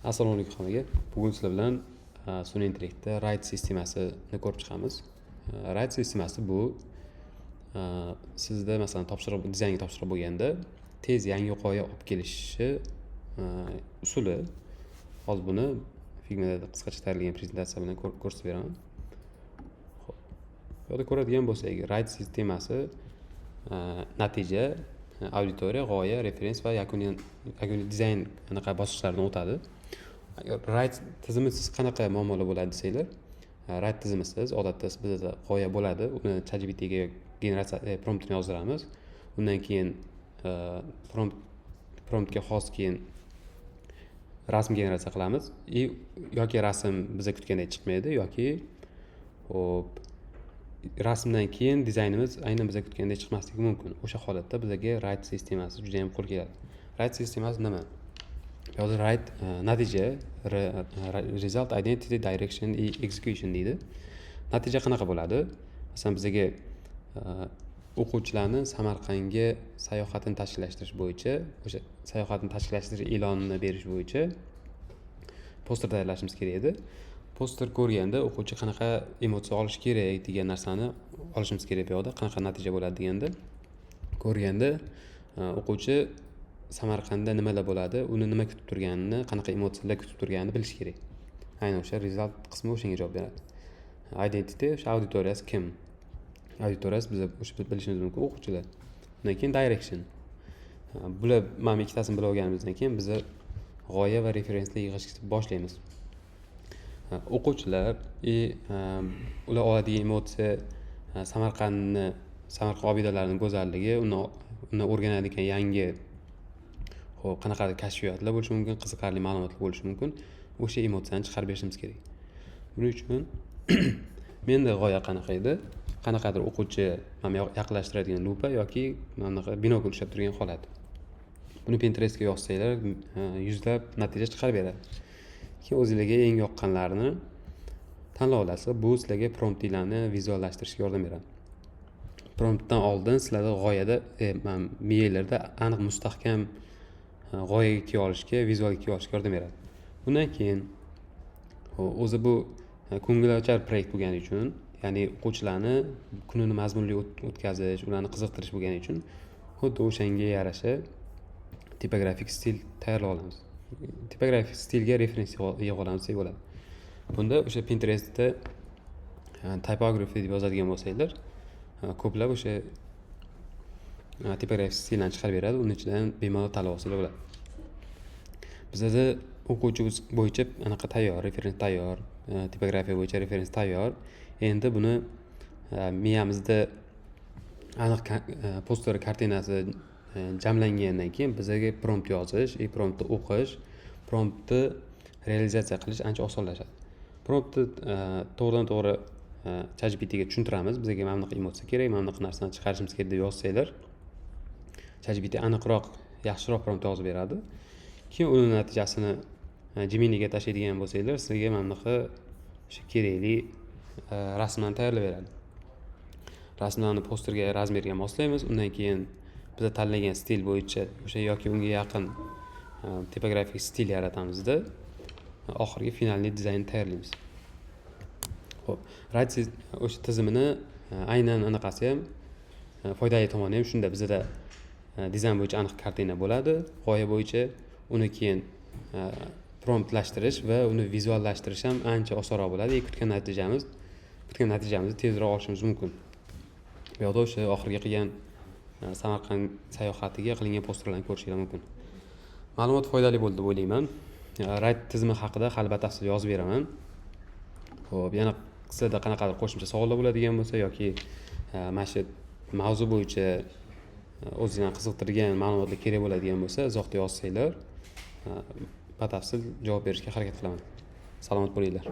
Assalomu alaykum hammaga. Bugun sizlar bilan sun'iy intellektda RAID sistemasini ko'rib chiqamiz. RAID sistemasi bu sizda masalan dizaynga topshiriq bo'lganda tez yangi g'oya olib kelishi usuli. Hozir buni Figma'da qisqacha tayyorlagan prezentatsiya bilan ko'rsatib beraman. Xo'p. Bu yerda ko'radigan bo'lsak, RAID sistemasi natija, auditoriya, g'oya, referens va yakuniy dizayn anaqa bosqichlaridan o'tadi. RAID tizimisiz qanaqa muammolar bo'ladi desanglar, RAID tizimisiz odatda bizda g'oya bo'ladi, uni ChatGPTga generatsiya promptini yozdiramiz. Undan keyin promptga xos keyin rasm generatsiya qilamiz. Yoki rasm biza kutgandek chiqmaydi yoki rasmdan keyin dizaynimiz aynan biza kutgandek chiqmasligi mumkin. O'sha holatda bizga RAID sistemasi juda ham qo'l keladi. RAID sistemasi nima? Yozda RAID natija, result, identity, direction, execution deydi. Natija qanaqa bo'ladi? Masalan, bizga o'quvchilarni Samarqandga sayohatini tashkillashtirish bo'yicha, o'sha sayohatni tashkillashtirish e'lonini berish bo'yicha poster tayyorlashimiz kerak edi. Poster ko'rganda o'quvchi qanaqa emotsiya olish kerak degan narsani olishimiz kerak bu yoqda. Qanaqa natija bo'ladi deganda, ko'rganda o'quvchi Samarqandda nimalar bo'ladi, uni nima kutib turganini, qanaqa emotsiyalar kutib turganini bilish kerak. Aynan o'sha result qismi o'shanga javob beradi. Identity, o'sha auditoriyasi kim? Auditoriyasi biz o'sha bilishimiz mumkin o'quvchilar. Undan keyin direction. Bular mana ikkitasini bilib olganimizdan keyin biz g'oya va referenslar yig'ishni boshlaymiz. O'quvchilar ular oladigan emotsiya Samarqand obidalarining go'zalligi, uni o'rganadigan yangi qanaqadir kashfiyotlar bo'lishi mumkin, qiziqarli ma'lumotlar bo'lishi mumkin. O'sha emotsiyani chiqarib berishimiz kerak. Buning uchun menda g'oya qanaqa edi? Qanaqadir o'quvchi mana yaqinlashtiradigan lupa yoki mana binokl ushlab turgan holat. Buni Pinterestga yozsanglar, yuzlab natija chiqarib beradi. Keyin o'zingizga eng yoqqanlarini tanlab olasiz. Bu sizlarga promptlarni vizuallashtirishga yordam beradi. Promptdan oldin sizlarda g'oyada, miyanglarda aniq mustahkam g'oyaga kelib olishga, vizualga kelib olishga yordam beradi. Bundan keyin o'zi bu ko'ngilochar proyekt bo'lgani uchun, ya'ni o'quvchilarni kunini mazmunli o'tkazish, ularni qiziqtirish bo'lgani uchun xuddi o'shanga yarasha tipografik stil tayyorlab olamiz. Tipografik stilga referens yig'ib olamiz deb bo'ladi. Bunda o'sha Pinterestda typography deb yozadigan bo'lsanglar, ko'plab o'sha tipografik stillarni chiqarib beradi. Uning ichidan bemalol tanlab olsanglar bo'ladi. Bizda o'quvchi bo'yicha anaqa tayyor, referens tayyor, tipografiya bo'yicha referens tayyor. Endi buni miyamizda aniq poster kartinasi jamlangandan keyin bizga prompt yozish, promptni o'qish, promptni realizatsiya qilish ancha osonlashadi. Promptni to'g'ridan-to'g'ri ChatGPTga tushuntiramiz. Bizga mana bunaqa emotsiya kerak, mana bunaqa narsani chiqarishimiz kerak deb yozsanglar, ChatGPT aniqroq, yaxshiroq prompt yozib beradi. Keyin uni natijasini Geminiga tashlaydigan bo'lsanglar, sizga mana bunaqa o'sha kerakli rasmlarni tayyorlab beradi. Rasmlarni posterga, razmerga moslaymiz. Undan keyin biz tanlagan stil bo'yicha o'sha yoki unga yaqin tipografik stil yaratamizda oxirgi finalniy dizaynni tayyorlaymiz. Xo'p, RAID o'sha tizimini aynan anaqasi ham foydali tomoni ham shunda. Bizda dizayn bo'yicha aniq kartina bo'ladi, g'oya bo'yicha uni keyin promptlashtirish va uni vizuallashtirish ham ancha osonroq bo'ladi. Kutgan natijamizni tezroq olishimiz mumkin. Bu yoqda o'sha oxirgi qilgan Samarqand sayohatiga qilingan posterlarni ko'rishingiz mumkin. Ma'lumot foydali bo'ldi deb o'ylayman. RAID tizimi haqida hali batafsil yozib beraman. Xo'p, yana sizlarda qanaqadir qo'shimcha savollar bo'ladigan bo'lsa yoki mana shu mavzu bo'yicha o'zingizga qiziqtirgan ma'lumotlar kerak bo'ladigan bo'lsa, izohda yozsanglar, batafsil javob berishga harakat qilaman. Salomat bo'linglar.